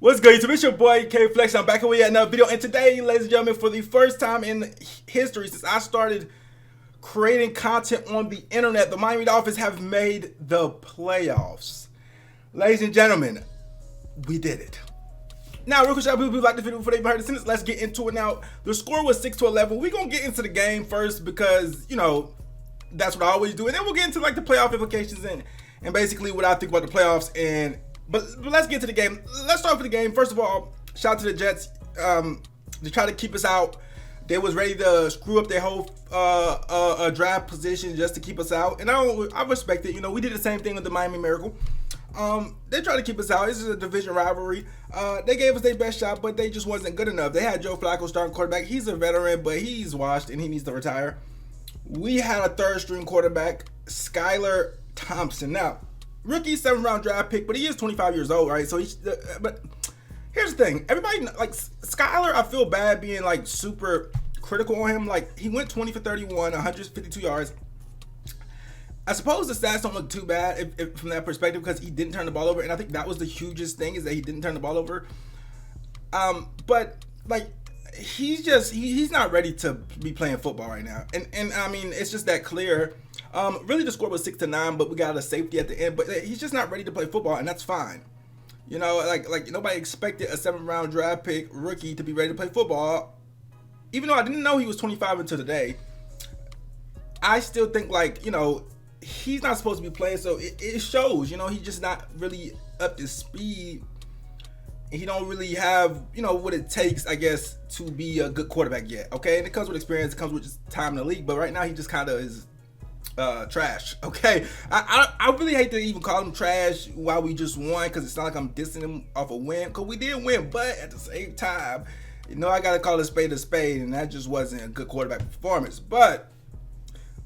What's good, YouTube? It's your boy K Flex. I'm back here with yet another video, and today, ladies and gentlemen, for the first time in history since I started creating content on the internet, the Miami Dolphins have made the playoffs. Ladies and gentlemen, we did it. Now, real quick, shout out to people who like this video before they even heard the sentence. Let's get into it now. The score was 6-11. We're gonna get into the game first because that's what I always do, and then we'll get into like the playoff implications and basically what I think about the playoffs. But let's get to the game. Let's start with the game. First of all, shout out to the Jets. They tried to keep us out. They was ready to screw up their whole draft position just to keep us out, and I respect it. We did the same thing with the Miami Miracle. They tried to keep us out. This is a division rivalry. They gave us their best shot, but they just wasn't good enough. They had Joe Flacco starting quarterback. He's a veteran, but he's washed and he needs to retire. We had a third string quarterback, Skylar Thompson. Now, rookie 7th round draft pick, but he is 25 years old, right? So but here's the thing. Everybody, like Skylar, I feel bad being like super critical on him. Like, he went 20 for 31, 152 yards. I suppose the stats don't look too bad if from that perspective, because he didn't turn the ball over, and I think that was the hugest thing, is that he didn't turn the ball over. But like, he's not ready to be playing football right now, and I mean, it's just that clear. Really, the score was 6-9, but we got a safety at the end. But he's just not ready to play football, and that's fine. Like nobody expected a 7th round draft pick rookie to be ready to play football. Even though I didn't know he was 25 until today, I still think he's not supposed to be playing. So it shows. He's just not really up to speed. He don't really have what it takes, I guess, to be a good quarterback yet. Okay, and it comes with experience. It comes with just time in the league. But right now, he just kind of is trash. Okay, I really hate to even call him trash while we just won, because it's not like I'm dissing him off a win, because we did win. But at the same time, I gotta call a spade, and that just wasn't a good quarterback performance. But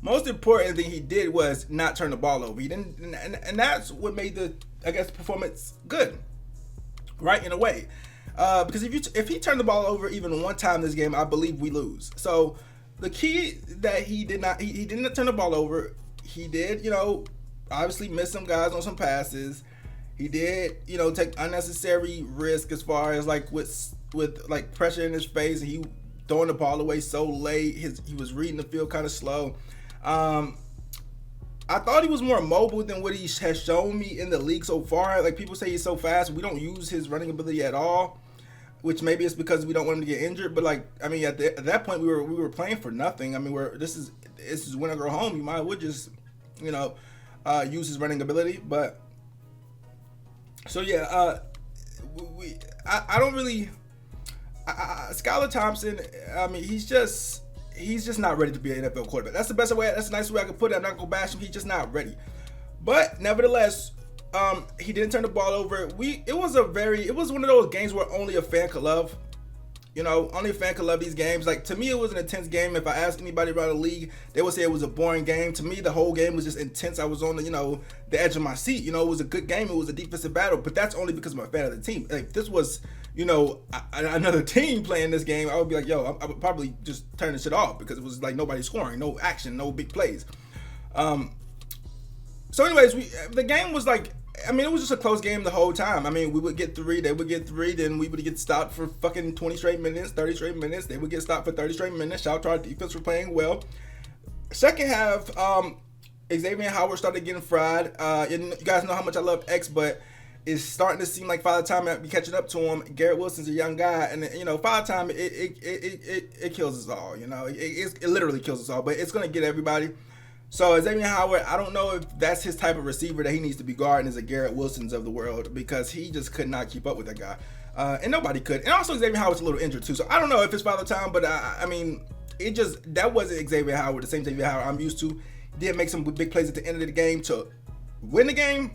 most important thing he did was not turn the ball over. He didn't, and that's what made the, I guess, performance good, right, in a way. Because if he turned the ball over even one time this game, I believe we lose. So the key that he didn't turn the ball over. He did, obviously miss some guys on some passes. He did, take unnecessary risk as far as like with like pressure in his face, and he throwing the ball away so late. He was reading the field kind of slow. I thought he was more mobile than what he has shown me in the league so far. Like, people say he's so fast. We don't use his running ability at all, which maybe it's because we don't want him to get injured. But like, I mean, at that point we were playing for nothing. I mean, this is win or go home. You might would just use his running ability. But so yeah, I don't really Skylar Thompson. I mean, he's just not ready to be an NFL quarterback. That's the best way. That's the nicest way I could put it. I'm not gonna bash him. He's just not ready. But nevertheless, he didn't turn the ball over. It was one of those games where only a fan could love. Only a fan could love these games. Like, to me, it was an intense game. If I asked anybody around the league, they would say it was a boring game. To me, the whole game was just intense. I was on the edge of my seat. It was a good game. It was a defensive battle. But that's only because I'm a fan of the team. Like, if this was another team playing this game, I would be like, yo, I would probably just turn this shit off, because it was like nobody scoring, no action, no big plays. So anyways, the game was like, I mean, it was just a close game the whole time. I mean, we would get 3, they would get 3, then we would get stopped for fucking 20 straight minutes, 30 straight minutes. They would get stopped for 30 straight minutes. Shout out to our defense for playing well. Second half, Xavier Howard started getting fried. You guys know how much I love X, but it's starting to seem like Father Time might be catching up to him. Garrett Wilson's a young guy, and Father Time, it kills us all. It literally kills us all, but it's gonna get everybody. So Xavier Howard, I don't know if that's his type of receiver that he needs to be guarding, as a Garrett Wilson's of the world, because he just could not keep up with that guy, and nobody could. And also Xavier Howard's a little injured too, so I don't know if it's Father Time, but I mean, that wasn't Xavier Howard, the same Xavier Howard I'm used to. He did make some big plays at the end of the game to win the game.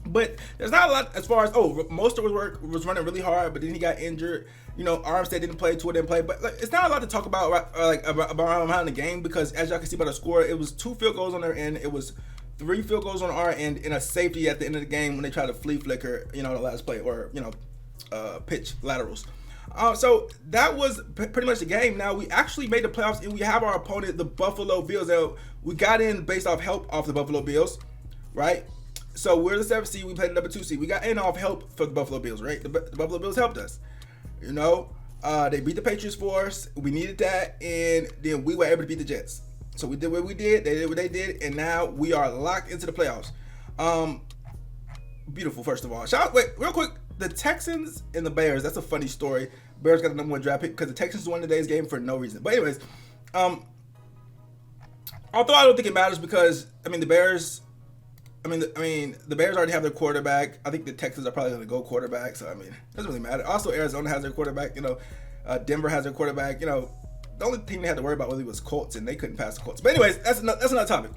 But there's not a lot as far as, Mostert was running really hard, but then he got injured. Armstead didn't play, Tua didn't play. But it's not a lot to talk about around the game, because as y'all can see by the score, it was 2 field goals on their end. It was 3 field goals on our end, and a safety at the end of the game when they tried to flea flicker, the last play, or pitch laterals. So that was pretty much the game. Now, we actually made the playoffs, and we have our opponent, the Buffalo Bills. We got in based off help off the Buffalo Bills, right? So we're the 7th seed. We played the number 2 seed. We got in off help for the Buffalo Bills, right? The Buffalo Bills helped us. You know, they beat the Patriots for us. We needed that, and then we were able to beat the Jets. So we did what we did. They did what they did, and now we are locked into the playoffs. Beautiful. First of all, wait, real quick. The Texans and the Bears. That's a funny story. Bears got the number 1 draft pick because the Texans won today's game for no reason. But anyways, although I don't think it matters because the Bears. The Bears already have their quarterback. I think the Texans are probably going to go quarterback. So it doesn't really matter. Also, Arizona has their quarterback. Denver has their quarterback. The only team they had to worry about was Colts, and they couldn't pass the Colts. But anyways, that's another topic.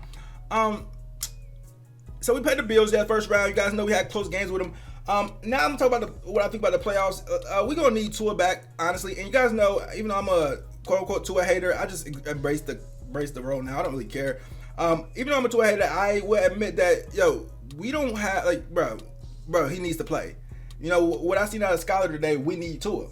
So we played the Bills that first round. You guys know we had close games with them. Now I'm talking about what I think about the playoffs. We're gonna need Tua back, honestly. And you guys know, even though I'm a quote unquote Tua hater, I just embrace the role now. I don't really care. Even though I'm a Tua hater, I will admit that we don't have bro, he needs to play. What I seen out of Scholar today, we need Tua.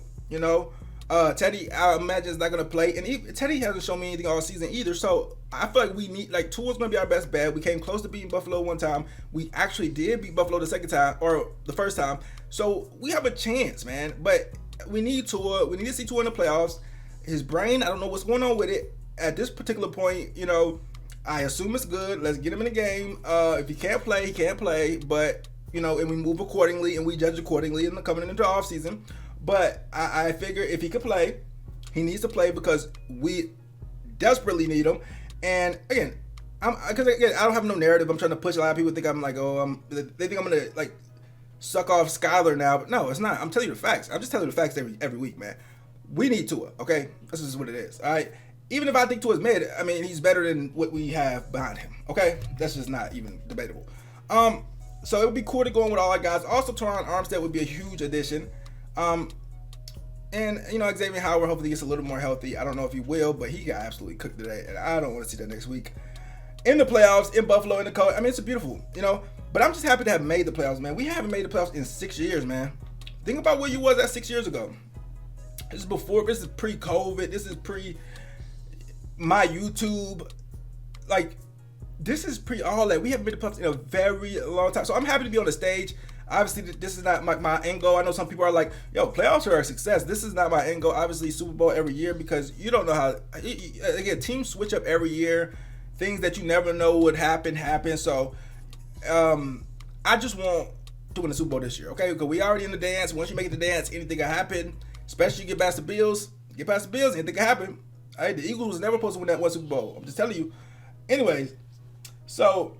Teddy, I imagine, is not going to play. And Teddy hasn't shown me anything all season either. So I feel like we need, Tua's going to be our best bet. We came close to beating Buffalo one time. We actually did beat Buffalo the second time, or the first time. So we have a chance, man. But we need Tua. We need to see Tua in the playoffs. His brain, I don't know what's going on with it. At this particular point, I assume it's good. Let's get him in the game. If he can't play, he can't play. But, and we move accordingly and we judge accordingly coming into the offseason. But I figure if he could play, he needs to play because we desperately need him. And again, I don't have no narrative. I'm trying to push. A lot of people think I'm they think I'm gonna suck off Skyler now, but no, it's not. I'm telling you the facts. I'm just telling you the facts every week, man. We need Tua. Okay, this is what it is. All right. Even if I think Tua's mid, he's better than what we have behind him. Okay, that's just not even debatable. So it would be cool to go in with all our guys. Also, Teron Armstead would be a huge addition. And Xavier Howard hopefully gets a little more healthy. I don't know if he will, but he got absolutely cooked today, and I don't want to see that next week. In the playoffs, in Buffalo, in the cold. It's beautiful, But I'm just happy to have made the playoffs, man. We haven't made the playoffs in 6 years, man. Think about where you was at 6 years ago. This is pre-COVID. This is pre my YouTube. This is pre all that. We haven't made the playoffs in a very long time. So I'm happy to be on the stage. Obviously, this is not my end goal. I know some people are like, playoffs are a success. This is not my end goal. Obviously, Super Bowl every year because you don't know how, again, teams switch up every year. Things that you never know would happen. So, I just want to win the Super Bowl this year, okay? Because we already in the dance. Once you make it the dance, anything can happen. Especially you get past the Bills. Anything can happen. All right, the Eagles was never supposed to win that one Super Bowl. I'm just telling you. Anyways, so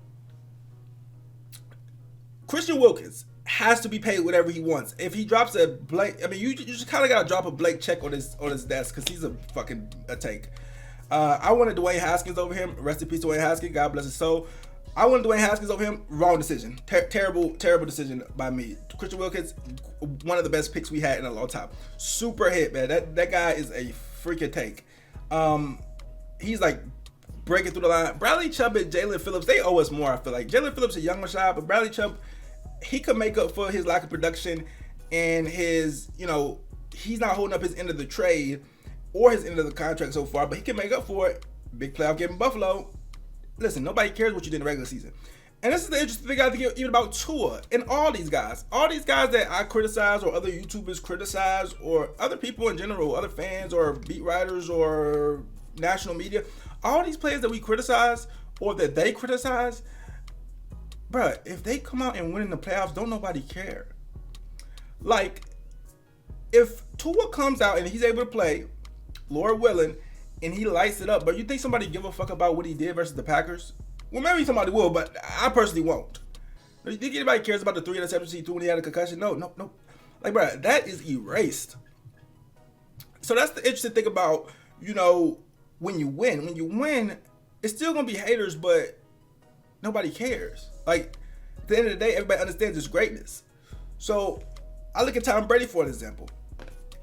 Christian Wilkins has to be paid whatever he wants. If he drops a blank, you just kind of got to drop a blank check on his desk because he's a fucking tank. I wanted Dwayne Haskins over him. Rest in peace, Dwayne Haskins. God bless his soul. I wanted Dwayne Haskins over him. Wrong decision. Terrible decision by me. Christian Wilkins, one of the best picks we had in a long time. Super hit, man. That guy is a freaking tank. He's breaking through the line. Bradley Chubb and Jalen Phillips, they owe us more, I feel like. Jalen Phillips is a younger shot, but Bradley Chubb, he could make up for his lack of production and his, he's not holding up his end of the trade or his end of the contract so far, but he can make up for it. Big playoff game in Buffalo. Listen, nobody cares what you did in the regular season. And this is the interesting thing I think even about Tua and all these guys. All these guys that I criticize or other YouTubers criticize or other people in general, other fans or beat writers or national media, all these players that we criticize or that they criticize, bruh, if they come out and win in the playoffs, don't nobody care. If Tua comes out and he's able to play, Lord willing, and he lights it up, but you think somebody give a fuck about what he did versus the Packers? Well, maybe somebody will, but I personally won't. Do you think anybody cares about the 3 interceptions he threw when he had a concussion? No. Bruh, that is erased. So that's the interesting thing about, when you win. When you win, it's still going to be haters, but nobody cares. At the end of the day, everybody understands his greatness. So I look at Tom Brady for an example.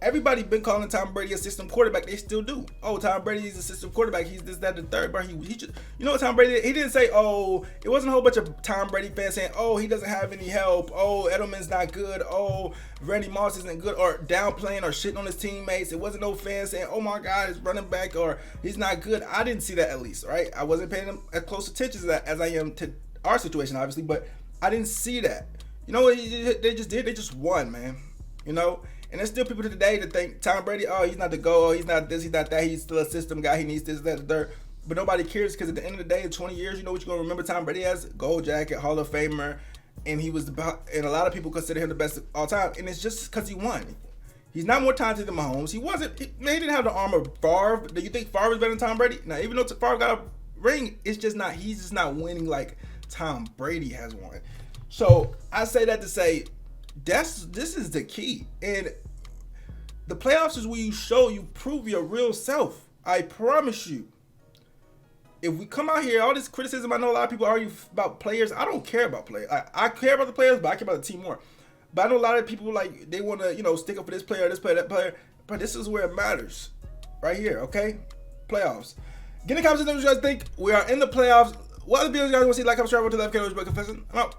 Everybody been calling Tom Brady a system quarterback. They still do. Oh, Tom Brady is a system quarterback. He's this, that, the third. But he just, what Tom Brady did? He didn't say, oh, it wasn't a whole bunch of Tom Brady fans saying, oh, he doesn't have any help. Oh, Edelman's not good. Oh, Randy Moss isn't good. Or downplaying or shitting on his teammates. It wasn't no fans saying, oh my God, he's running back or he's not good. I didn't see that at least, right? I wasn't paying him as close attention to that as I am to our situation, obviously. But I didn't see that. You know what they just did? They just won, man. You know? And there's still people today that think Tom Brady, oh, he's not the GOAT, oh, he's not this, he's not that, he's still a system guy, he needs this, that, the third. But nobody cares because at the end of the day, in 20 years, you know what you're going to remember Tom Brady as? Gold jacket, Hall of Famer, and he was and a lot of people consider him the best of all time, and it's just because he won. He's not more talented than Mahomes. He didn't have the arm of Favre. Do you think Favre was better than Tom Brady? Now, even though Favre got a ring, he's just not winning like Tom Brady has won. So I say that to say, this is the key. And the playoffs is where you prove your real self. I promise you. If we come out here, all this criticism, I know a lot of people argue about players. I don't care about players. I care about the players, but I care about the team more. But I know a lot of people, like, they want to, stick up for this player, that player. But this is where it matters. Right here, okay? Playoffs. Get in the comments what you guys think. We are in the playoffs. What other videos you guys want to see? Like, comment, subscribe to the FK. I'm out.